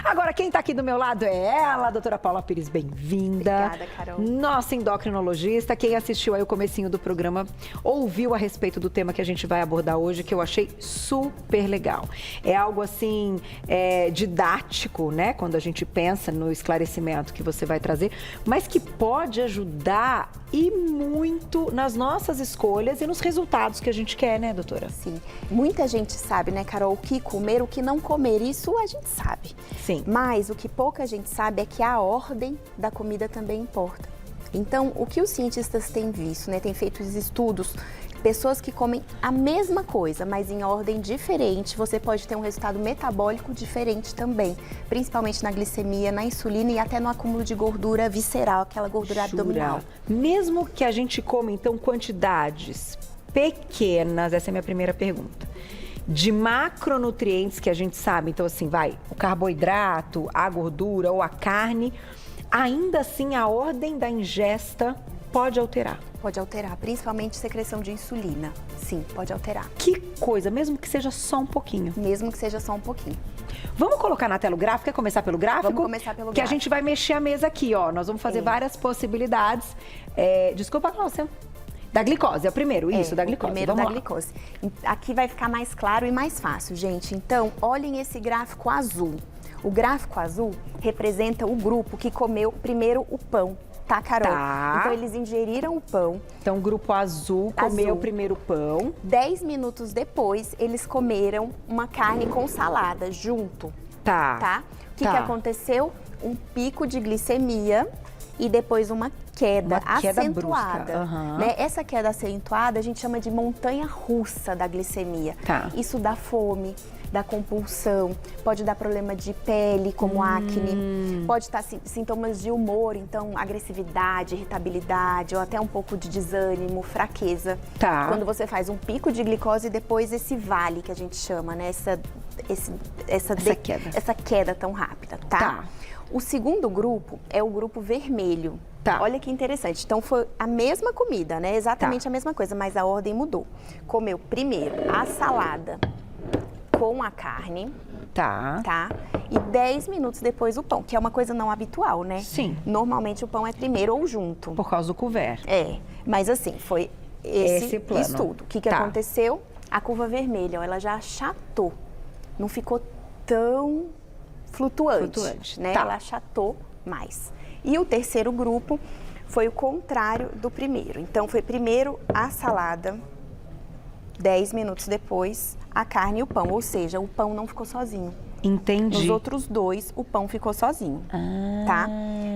Agora, quem tá aqui do meu lado é ela, a doutora Paula Pires, bem-vinda. Obrigada, Carol. Nossa endocrinologista. Quem assistiu aí o comecinho do programa ouviu a respeito do tema que a gente vai abordar hoje, que eu achei super legal. É algo assim, didático, né? Quando a gente pensa no esclarecimento que você vai trazer, mas que pode ajudar e muito nas nossas escolhas e nos resultados que a gente quer, né, doutora? Sim. Muita gente sabe, né, Carol, o que comer, o que não comer, isso a gente sabe. Sim. Mas o que pouca gente sabe é que a ordem da comida também importa. Então, o que os cientistas têm visto, né, têm feito os estudos, pessoas que comem a mesma coisa, mas em ordem diferente, você pode ter um resultado metabólico diferente também, principalmente na glicemia, na insulina e até no acúmulo de gordura visceral, aquela gordura abdominal. Mesmo que a gente coma, então, quantidades pequenas, essa é a minha primeira pergunta, de macronutrientes que a gente sabe, então assim, o carboidrato, a gordura ou a carne, ainda assim a ordem da ingesta pode alterar. Pode alterar, principalmente secreção de insulina. Sim, pode alterar. Que coisa, mesmo que seja só um pouquinho. Mesmo que seja só um pouquinho. Vamos colocar na tela o gráfico? Quer começar pelo gráfico? Vamos começar pelo que gráfico. A gente vai mexer a mesa aqui, ó. Nós vamos fazer várias possibilidades. Desculpa, Cláudia. Da glicose, é o primeiro, isso, da glicose. Primeiro da glicose. Aqui vai ficar mais claro e mais fácil, gente. Então, olhem esse gráfico azul. O gráfico azul representa o grupo que comeu primeiro o pão. Tá, Carol? Tá. Então, eles ingeriram o pão. Então, o grupo azul comeu o primeiro pão. 10 minutos depois, eles comeram uma carne com salada junto. Tá. O que aconteceu? Um pico de glicemia e depois uma queda acentuada. Né? Essa queda acentuada a gente chama de montanha-russa da glicemia. Tá. Isso dá fome, dá compulsão, pode dar problema de pele, como acne, pode estar sintomas de humor, então agressividade, irritabilidade ou até um pouco de desânimo, fraqueza. Tá. Quando você faz um pico de glicose e depois esse vale que a gente chama, né? Essa queda tão rápida, tá? O segundo grupo é o grupo vermelho. Tá. Olha que interessante. Então, foi a mesma comida, né? Exatamente a mesma coisa, mas a ordem mudou. Comeu primeiro a salada com a carne. Tá? E 10 minutos depois o pão, que é uma coisa não habitual, né? Sim. Normalmente o pão é primeiro ou junto. Por causa do couvert. Mas assim, foi esse plano. estudo. O que aconteceu? A curva vermelha, ó, ela já achatou. Não ficou tão flutuante, né? Ela achatou mais. E o terceiro grupo foi o contrário do primeiro. Então, foi primeiro a salada, 10 minutos depois a carne e o pão. Ou seja, o pão não ficou sozinho. Entendi. Nos outros dois, o pão ficou sozinho, tá?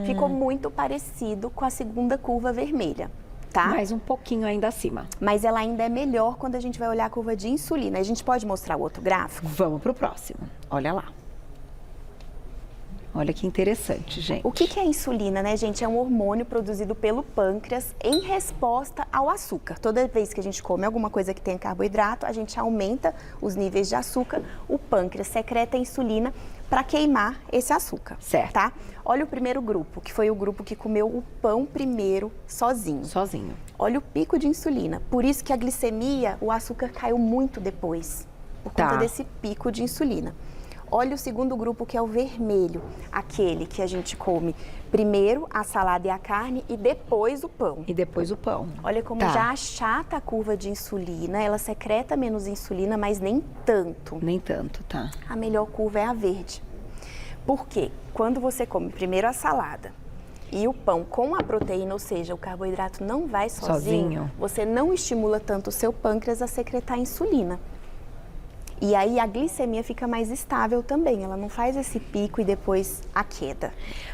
Ficou muito parecido com a segunda curva vermelha, tá? Mais um pouquinho ainda acima. Mas ela ainda é melhor quando a gente vai olhar a curva de insulina. A gente pode mostrar o outro gráfico? Vamos pro próximo. Olha lá. Olha que interessante, gente. O que é a insulina, né, gente? É um hormônio produzido pelo pâncreas em resposta ao açúcar. Toda vez que a gente come alguma coisa que tem carboidrato, a gente aumenta os níveis de açúcar, o pâncreas secreta a insulina para queimar esse açúcar. Certo. Tá? Olha o primeiro grupo, que foi o grupo que comeu o pão primeiro sozinho. Olha o pico de insulina. Por isso que a glicemia, o açúcar caiu muito depois, por conta desse pico de insulina. Olha o segundo grupo, que é o vermelho, aquele que a gente come primeiro a salada e a carne e depois o pão. Olha como já achata a curva de insulina, ela secreta menos insulina, mas nem tanto. Tá. A melhor curva é a verde. Por quê? Quando você come primeiro a salada e o pão com a proteína, ou seja, o carboidrato não vai sozinho, você não estimula tanto o seu pâncreas a secretar insulina. E aí a glicemia fica mais estável também, ela não faz esse pico e depois a queda.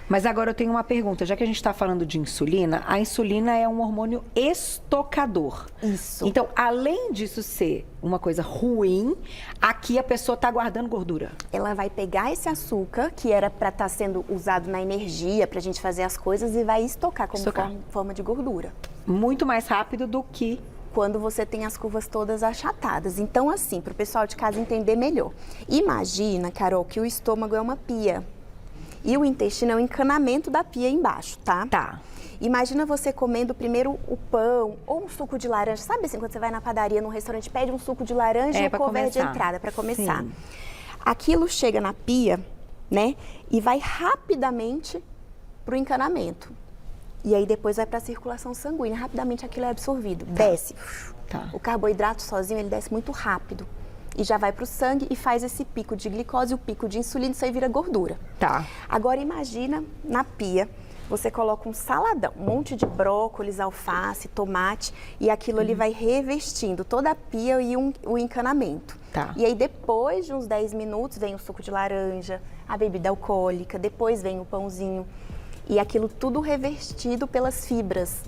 Mas agora eu tenho uma pergunta, já que a gente está falando de insulina, a insulina é um hormônio estocador. Isso. Então, além disso ser uma coisa ruim, aqui a pessoa está guardando gordura. Ela vai pegar esse açúcar, que era para estar sendo usado na energia, para a gente fazer as coisas, e vai estocar como forma de gordura. Muito mais rápido do que quando você tem as curvas todas achatadas. Então, assim, para o pessoal de casa entender melhor. Imagina, Carol, que o estômago é uma pia e o intestino é o encanamento da pia embaixo, tá? Imagina você comendo primeiro o pão ou um suco de laranja. Sabe assim, quando você vai na padaria, num restaurante, pede um suco de laranja e um couvert de entrada para começar. Sim. Aquilo chega na pia né? E vai rapidamente para o encanamento. E aí depois vai para a circulação sanguínea. Rapidamente aquilo é absorvido, desce. O carboidrato sozinho, ele desce muito rápido. E já vai para o sangue e faz esse pico de glicose, o pico de insulina, isso aí vira gordura. Agora imagina na pia, você coloca um saladão, um monte de brócolis, alface, tomate, e aquilo ali vai revestindo toda a pia e o encanamento. E aí depois de uns 10 minutos vem o suco de laranja, a bebida alcoólica, depois vem o pãozinho. E aquilo tudo revestido pelas fibras,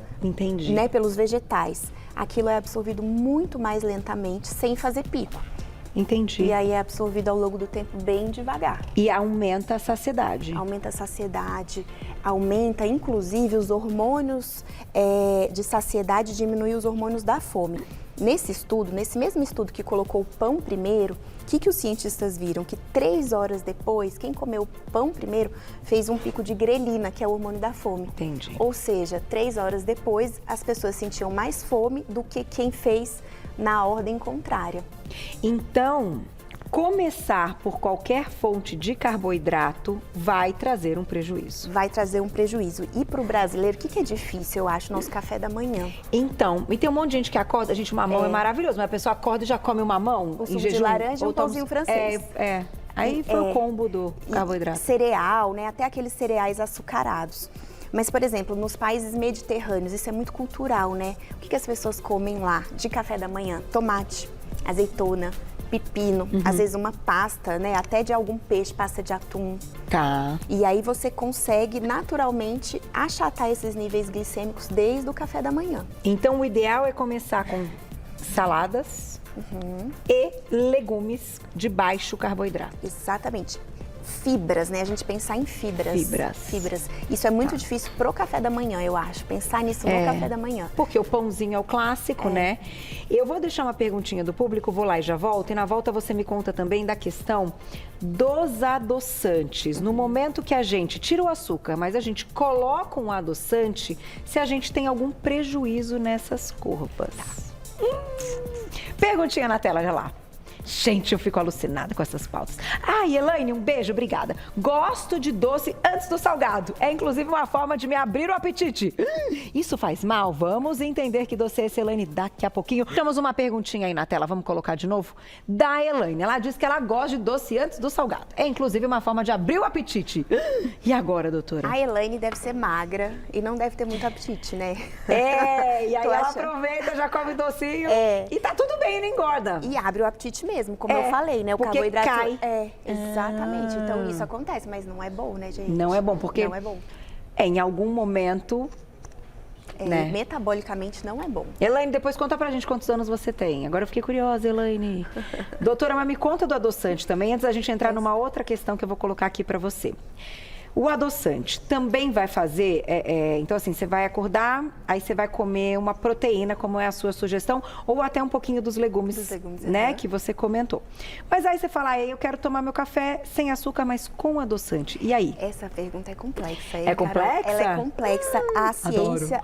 né, pelos vegetais. Aquilo é absorvido muito mais lentamente, sem fazer pico. E aí é absorvido ao longo do tempo bem devagar. E aumenta a saciedade. Aumenta a saciedade, aumenta inclusive os hormônios de saciedade, diminui os hormônios da fome. Nesse estudo, nesse mesmo estudo que colocou o pão primeiro, o que os cientistas viram? Que 3 horas depois, quem comeu o pão primeiro fez um pico de grelina, que é o hormônio da fome. Ou seja, 3 horas depois, as pessoas sentiam mais fome do que quem fez na ordem contrária. Então, começar por qualquer fonte de carboidrato vai trazer um prejuízo. Vai trazer um prejuízo. E para o brasileiro, o que é difícil, eu acho, nosso café da manhã? Então, e tem um monte de gente que acorda, gente, o mamão é maravilhoso, mas a pessoa acorda e já come o mamão em jejum. De laranja ou um pãozinho francês. Aí foi o combo do carboidrato. Cereal, né? Até aqueles cereais açucarados. Mas, por exemplo, nos países mediterrâneos, isso é muito cultural, né? O que as pessoas comem lá de café da manhã? Tomate, azeitona, pepino, às vezes uma pasta, né? Até de algum peixe, pasta de atum. E aí você consegue naturalmente achatar esses níveis glicêmicos desde o café da manhã. Então o ideal é começar com saladas e legumes de baixo carboidrato. Exatamente. Fibras, né? A gente pensar em fibras. Fibras. Isso é muito difícil pro café da manhã, eu acho. Pensar nisso no café da manhã. Porque o pãozinho é o clássico, né? Eu vou deixar uma perguntinha do público, vou lá e já volto. E na volta você me conta também da questão dos adoçantes. No momento que a gente tira o açúcar, mas a gente coloca um adoçante, se a gente tem algum prejuízo nessas curvas. Perguntinha na tela, já lá. Gente, eu fico alucinada com essas pautas. Elaine, um beijo, obrigada. Gosto de doce antes do salgado. É inclusive uma forma de me abrir o apetite. Isso faz mal? Vamos entender que doce é esse, Elaine, daqui a pouquinho. Temos uma perguntinha aí na tela, vamos colocar de novo? Da Elaine. Ela diz que ela gosta de doce antes do salgado. É inclusive uma forma de abrir o apetite. E agora, doutora? A Elaine deve ser magra e não deve ter muito apetite, né? E aí ela aproveita, já come docinho. E tá tudo bem, não engorda. E abre o apetite mesmo, como eu falei, né? O carboidrato cai. Exatamente. Então isso acontece, mas não é bom, né, gente? Não é bom, porque não é bom. Em algum momento, né? Metabolicamente não é bom. Elaine, depois conta pra gente quantos anos você tem. Agora eu fiquei curiosa, Elaine. Doutora, mas me conta do adoçante também, antes da gente entrar numa outra questão que eu vou colocar aqui pra você. O adoçante também vai fazer, então assim, você vai acordar, aí você vai comer uma proteína, como é a sua sugestão, ou até um pouquinho dos legumes, né, que você comentou. Mas aí você fala, eu quero tomar meu café sem açúcar, mas com adoçante. E aí? Essa pergunta é complexa. É complexa? Ela é complexa, a ciência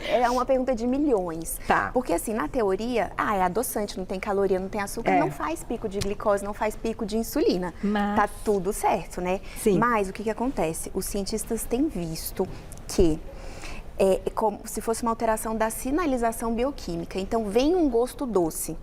é uma pergunta de milhões. Porque assim, na teoria, é adoçante, não tem caloria, não tem açúcar, não faz pico de glicose, não faz pico de insulina. Tá tudo certo, né? Sim. Mas o que acontece? Os cientistas têm visto que é como se fosse uma alteração da sinalização bioquímica. Então, vem um gosto doce.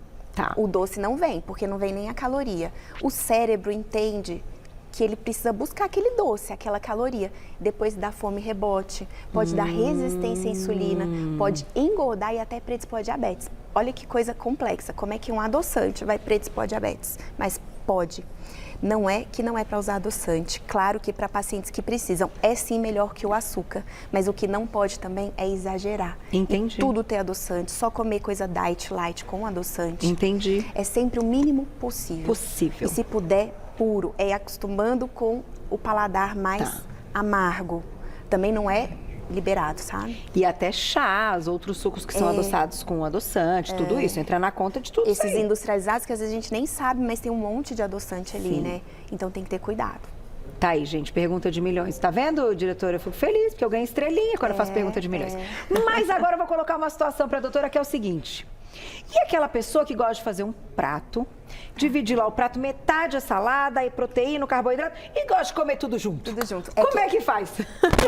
O doce não vem, porque não vem nem a caloria. O cérebro entende que ele precisa buscar aquele doce, aquela caloria. Depois dá fome rebote, pode dar resistência à insulina, pode engordar e até predispor a diabetes. Olha que coisa complexa. Como é que um adoçante vai predispor a diabetes? Mas pode. Não é que não é para usar adoçante. Claro que para pacientes que precisam, é sim melhor que o açúcar. Mas o que não pode também é exagerar. Entendi. E tudo ter adoçante, só comer coisa diet light com adoçante. Entendi. É sempre o mínimo possível. E se puder, puro. É acostumando com o paladar mais amargo. Também não é liberado, sabe? E até chás, outros sucos que são adoçados com adoçante, tudo isso, entra na conta de tudo isso. Esses industrializados que às vezes a gente nem sabe, mas tem um monte de adoçante ali, né? Então tem que ter cuidado. Tá aí, gente, pergunta de milhões. Tá vendo, diretora? Eu fico feliz, porque eu ganho estrelinha quando eu faço pergunta de milhões. Mas agora eu vou colocar uma situação para a doutora que é o seguinte. E aquela pessoa que gosta de fazer um prato, dividir lá o prato, metade a salada, aí proteína, carboidrato, e gosta de comer tudo junto. Tudo junto. Como é que faz?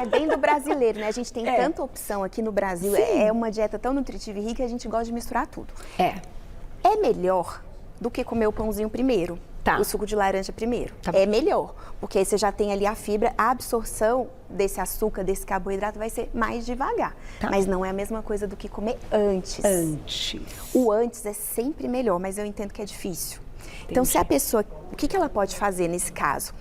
É bem do brasileiro, né? A gente tem tanta opção aqui no Brasil. É uma dieta tão nutritiva e rica que a gente gosta de misturar tudo. É melhor do que comer o pãozinho primeiro. Tá. O suco de laranja primeiro. Tá. É melhor, porque aí você já tem ali a fibra, a absorção desse açúcar, desse carboidrato vai ser mais devagar. Tá. Mas não é a mesma coisa do que comer antes. O antes é sempre melhor, mas eu entendo que é difícil. Entendi. Então, se a pessoa, o que ela pode fazer nesse caso?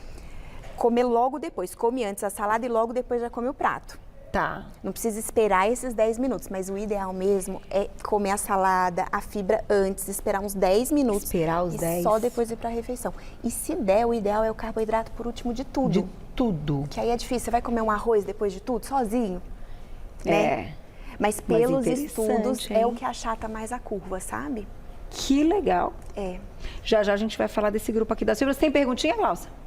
Comer logo depois, come antes a salada e logo depois já come o prato. Tá. Não precisa esperar esses 10 minutos, mas o ideal mesmo é comer a salada, a fibra antes, esperar uns 10 minutos. Esperar os 10. Só depois ir para a refeição. E se der, o ideal é o carboidrato por último de tudo. De tudo. Que aí é difícil. Você vai comer um arroz depois de tudo, sozinho? Né? Mas pelos estudos é o que achata mais a curva, sabe? Que legal. Já a gente vai falar desse grupo aqui das fibras. Tem perguntinha, Glaucia?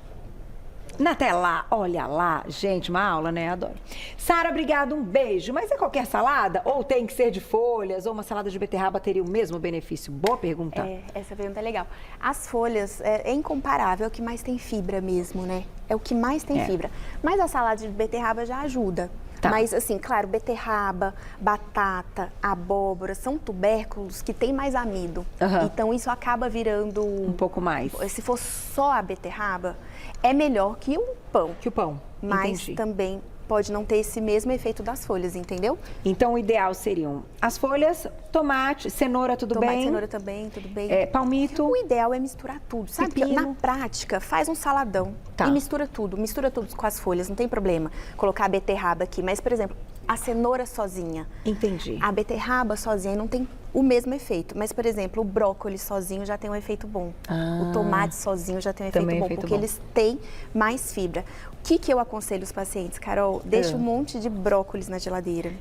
Na tela, olha lá. Gente, uma aula, né? Adoro. Sara, obrigado, um beijo. Mas é qualquer salada? Ou tem que ser de folhas? Ou uma salada de beterraba teria o mesmo benefício? Boa pergunta. Essa pergunta é legal. As folhas é incomparável, é o que mais tem fibra mesmo, né? É o que mais tem fibra. Mas a salada de beterraba já ajuda. Tá. Mas, assim, claro, beterraba, batata, abóbora, são tubérculos que têm mais amido. Então, isso acaba virando... Um pouco mais. Se for só a beterraba, é melhor que o pão. Mas Entendi. também pode não ter esse mesmo efeito das folhas, entendeu? Então, o ideal seriam as folhas, tomate, cenoura, tudo bem? Tomate, cenoura também, tudo bem. Palmito. O ideal é misturar tudo, sabe? Pepino. Na prática, faz um saladão e mistura tudo com as folhas, não tem problema colocar a beterraba aqui. Mas, por exemplo, a cenoura sozinha. Entendi. A beterraba sozinha não tem o mesmo efeito. Mas, por exemplo, o brócolis sozinho já tem um efeito bom. O tomate sozinho já tem um efeito bom, porque eles têm mais fibra. O que eu aconselho os pacientes, Carol? Deixa um monte de brócolis na geladeira.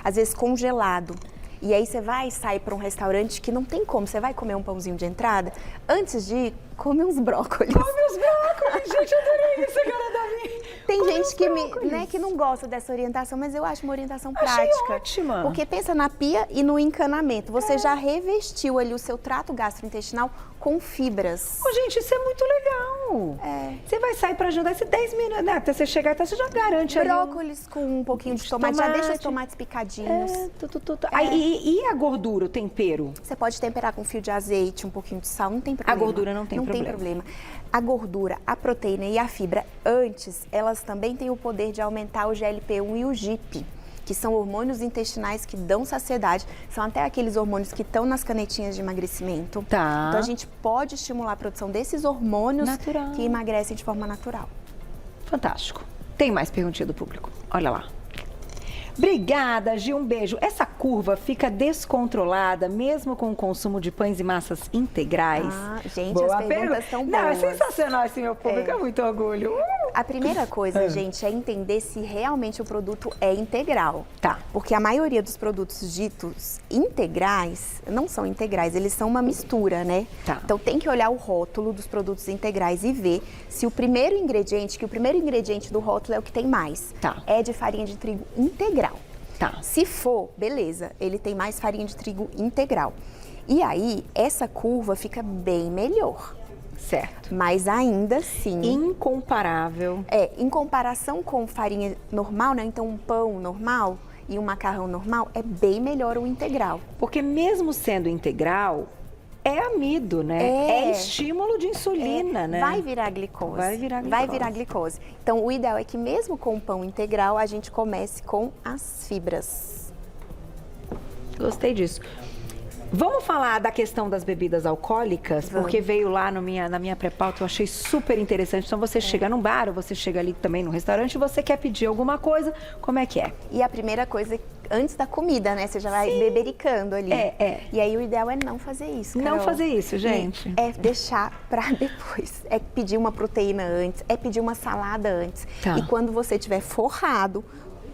Às vezes congelado. E aí você vai sair para um restaurante que não tem como. Você vai comer um pãozinho de entrada. Antes de ir, come uns brócolis. Come uns brócolis, gente, eu adorei isso, cara, Davi. Tem gente que não gosta dessa orientação, mas eu acho uma orientação prática. Achei ótima. Porque pensa na pia e no encanamento. Você já revestiu ali o seu trato gastrointestinal com fibras. Gente, isso é muito legal. Você vai sair para ajudar esse 10 minutos, né? Até você chegar, você já garante ali. Brócolis com um pouquinho de tomate. Já deixa os tomates picadinhos. E a gordura, o tempero? Você pode temperar com fio de azeite, um pouquinho de sal, não tem problema. A gordura não tem problema. A gordura, a proteína e a fibra, antes, elas também têm o poder de aumentar o GLP-1 e o GIP, que são hormônios intestinais que dão saciedade, são até aqueles hormônios que estão nas canetinhas de emagrecimento. Tá. Então a gente pode estimular a produção desses hormônios natural, que emagrecem de forma natural. Fantástico. Tem mais perguntinha do público? Olha lá. Obrigada, Gil, um beijo. Essa curva fica descontrolada mesmo com o consumo de pães e massas integrais? Gente, boa as perguntas são boas. Não, é sensacional esse meu público, é muito orgulho. A primeira coisa, gente, é entender se realmente o produto é integral. Tá. Porque a maioria dos produtos ditos integrais não são integrais, eles são uma mistura, né? Tá. Então tem que olhar o rótulo dos produtos integrais e ver se o primeiro ingrediente do rótulo é o que tem mais. Tá. É de farinha de trigo integral. Tá. Se for, beleza, ele tem mais farinha de trigo integral. E aí, essa curva fica bem melhor. Certo. Mas ainda assim... Incomparável. Em comparação com farinha normal, né? Então, um pão normal e um macarrão normal, é bem melhor o integral. Porque mesmo sendo integral, é amido, né? É estímulo de insulina, né? Vai virar glicose. Vai virar glicose. Então, o ideal é que mesmo com o pão integral, a gente comece com as fibras. Gostei disso. Vamos falar da questão das bebidas alcoólicas, porque veio lá na minha pré-pauta, eu achei super interessante. Então, você chega num bar, ou você chega ali também no restaurante, e você quer pedir alguma coisa, como é que é? E a primeira coisa, antes da comida, né? Você já vai bebericando ali. E aí, o ideal é não fazer isso, Carol. Não fazer isso, gente. É deixar pra depois. É pedir uma proteína antes, é pedir uma salada antes. Tá. E quando você estiver forrado,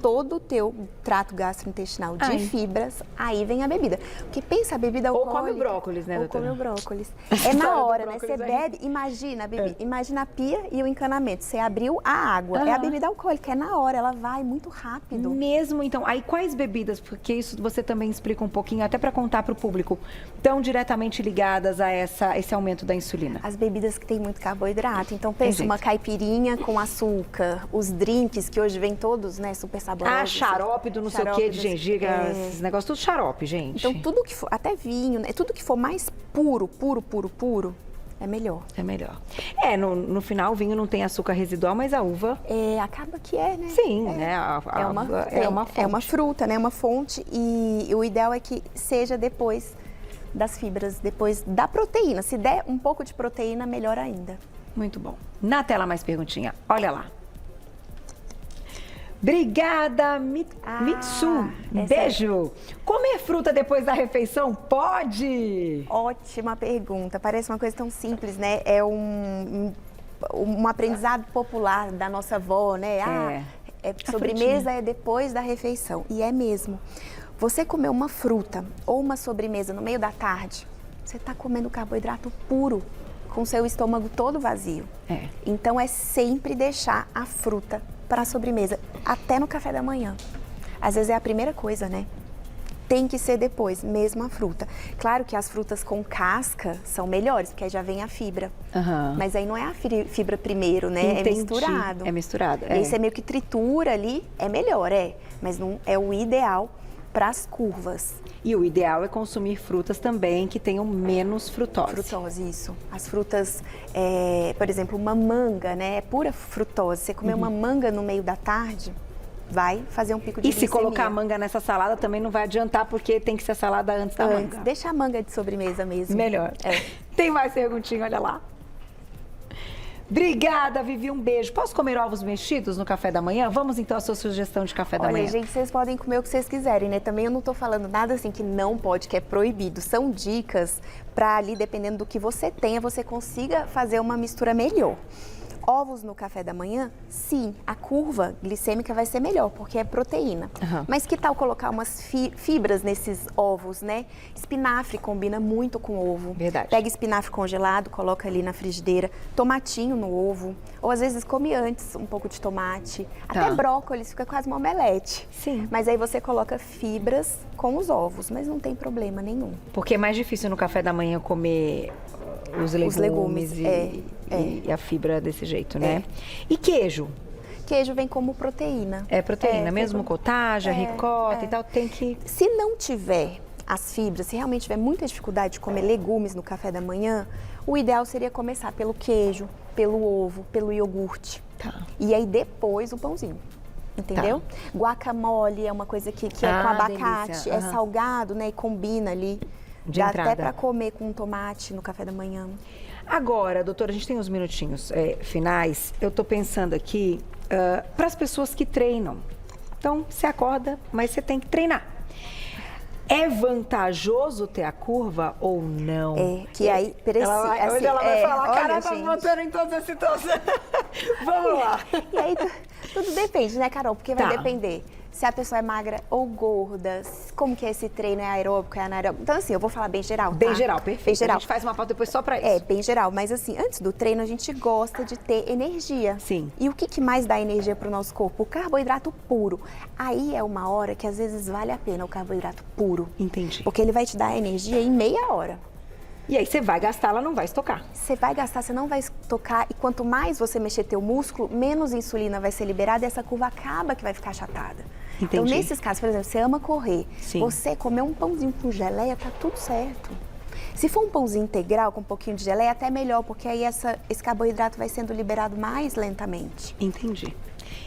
todo o teu trato gastrointestinal de fibras, aí vem a bebida. Porque pensa, a bebida alcoólica... Ou come o brócolis, né, doutora? Ou come o brócolis. É na hora, né? Você bebe, imagina a pia e o encanamento. Você abriu a água, é a bebida alcoólica, é na hora, ela vai muito rápido. Mesmo, então, aí quais bebidas, porque isso você também explica um pouquinho, até para contar para o público, estão diretamente ligadas a esse aumento da insulina? As bebidas que tem muito carboidrato, então pensa uma caipirinha com açúcar, os drinks que hoje vêm todos, né, super saborosos. Xarope do não sei o que, de gengibre, esses negócios, tudo xarope, gente. Então tudo que for, até vinho, né, tudo que for mais puro, é melhor. É melhor. No final o vinho não tem açúcar residual, mas a uva... acaba que né? Sim, né? É uma fonte. É uma fruta, né? Uma fonte e o ideal é que seja depois das fibras, depois da proteína. Se der um pouco de proteína, melhor ainda. Muito bom. Na tela mais perguntinha, olha lá. Obrigada, Mitsu. Beijo. Comer fruta depois da refeição pode? Ótima pergunta. Parece uma coisa tão simples, né? É um aprendizado popular da nossa avó, né? Sobremesa é depois da refeição. E é mesmo. Você comer uma fruta ou uma sobremesa no meio da tarde, você está comendo carboidrato puro, com seu estômago todo vazio. Então é sempre deixar a fruta para a sobremesa, até no café da manhã. Às vezes é a primeira coisa, né? Tem que ser depois, mesmo a fruta. Claro que as frutas com casca são melhores, porque aí já vem a fibra. Mas aí não é a fibra primeiro, né? Entendi. É misturado. É misturado, E aí você meio que tritura ali, é melhor, mas não é o ideal para as curvas. E o ideal é consumir frutas também que tenham menos frutose. Frutose, isso. As frutas, por exemplo, uma manga, né? É pura frutose. Você comer uma manga no meio da tarde, vai fazer um pico de glicemia. E se colocar a manga nessa salada também não vai adiantar, porque tem que ser salada antes da manga. Deixa a manga de sobremesa mesmo. Melhor. Tem mais perguntinha, olha lá. Obrigada, Vivi, um beijo. Posso comer ovos mexidos no café da manhã? Vamos então à sua sugestão de café da manhã. Olha, gente, vocês podem comer o que vocês quiserem, né? Também eu não tô falando nada assim que não pode, que é proibido. São dicas para ali, dependendo do que você tenha, você consiga fazer uma mistura melhor. Ovos no café da manhã, sim, a curva glicêmica vai ser melhor, porque é proteína. Mas que tal colocar umas fibras nesses ovos, né? Espinafre combina muito com ovo. Verdade. Pega espinafre congelado, coloca ali na frigideira, tomatinho no ovo, ou às vezes come antes um pouco de tomate. Até brócolis, fica quase uma omelete. Sim. Mas aí você coloca fibras com os ovos, mas não tem problema nenhum. Porque é mais difícil no café da manhã comer os legumes e a fibra desse jeito, né? E queijo? Queijo vem como proteína. É proteína, mesmo cottage, ricota e tal, tem que... Se não tiver as fibras, se realmente tiver muita dificuldade de comer legumes no café da manhã, o ideal seria começar pelo queijo, pelo ovo, pelo iogurte. E aí depois o pãozinho. Entendeu? Guacamole é uma coisa que é com abacate, delícia. É salgado, né? E combina ali. Dá até para comer com tomate no café da manhã. Agora, doutora, a gente tem uns minutinhos finais. Eu tô pensando aqui para as pessoas que treinam. Então, você acorda, mas você tem que treinar. É vantajoso ter a curva ou não? Que aí precisa. Hoje ela vai falar, cara, tá gente, botando em todas as situações. Vamos lá. E aí tudo depende, né, Carol? Porque vai depender se a pessoa é magra ou gorda, como que é esse treino, é aeróbico, é anaeróbico. Então, assim, eu vou falar bem geral, Bem geral, perfeito. Bem geral. A gente faz uma pauta depois só pra isso. Bem geral. Mas, assim, antes do treino, a gente gosta de ter energia. Sim. E o que mais dá energia pro nosso corpo? O carboidrato puro. Aí é uma hora que, às vezes, vale a pena o carboidrato puro. Entendi. Porque ele vai te dar energia em meia hora. E aí você vai gastar, ela não vai estocar. Você vai gastar, você não vai estocar. E quanto mais você mexer teu músculo, menos insulina vai ser liberada e essa curva acaba que vai ficar achatada. Entendi. Então, nesses casos, por exemplo, você ama correr, você comer um pãozinho com geleia, tá tudo certo. Se for um pãozinho integral com um pouquinho de geleia, até melhor, porque aí esse carboidrato vai sendo liberado mais lentamente. Entendi.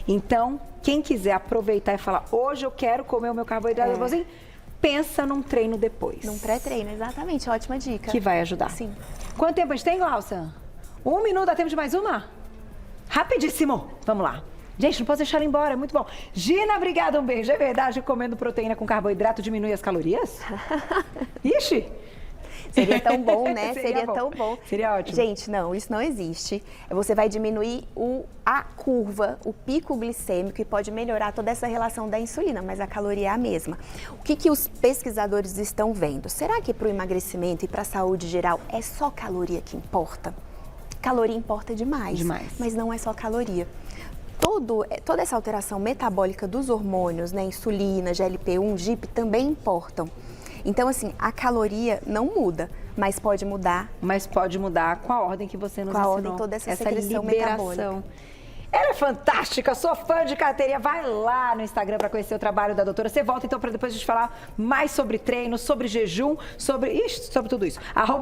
Então, quem quiser aproveitar e falar, hoje eu quero comer o meu carboidrato, pensa num treino depois. Num pré-treino, exatamente. Ótima dica. Que vai ajudar. Sim. Quanto tempo a gente tem, Glaucia? 1 minuto, dá tempo de mais uma? Rapidíssimo. Vamos lá. Gente, não posso deixar ela embora, é muito bom. Gina, obrigada, um beijo. É verdade, comendo proteína com carboidrato diminui as calorias? Ixi! Seria tão bom, né? Seria bom. tão bom. Seria ótimo. Gente, não, isso não existe. Você vai diminuir a curva, o pico glicêmico e pode melhorar toda essa relação da insulina, mas a caloria é a mesma. O que os pesquisadores estão vendo? Será que para o emagrecimento e para a saúde geral é só caloria que importa? Caloria importa demais, mas não é só caloria. Toda essa alteração metabólica dos hormônios, né, insulina, GLP-1, GIP, também importam. Então, assim, a caloria não muda, mas pode mudar. Mas pode mudar com a ordem que você nos ensinou. Com a ordem, toda essa secreção metabólica. Ela é fantástica, sou fã de carteirinha. Vai lá no Instagram para conhecer o trabalho da doutora. Você volta então para depois a gente falar mais sobre treino, sobre jejum, sobre tudo isso.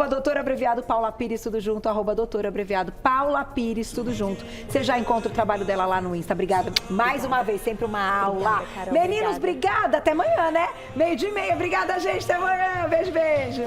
@doutora abreviado Paula Pires, tudo junto. @doutora abreviado Paula Pires, tudo junto. Você já encontra o trabalho dela lá no Insta. Obrigada mais uma vez, sempre uma aula. Obrigada, Carol, Meninos, obrigada. Até amanhã, né? 12:30. Obrigada, gente. Até amanhã. Beijo, beijo.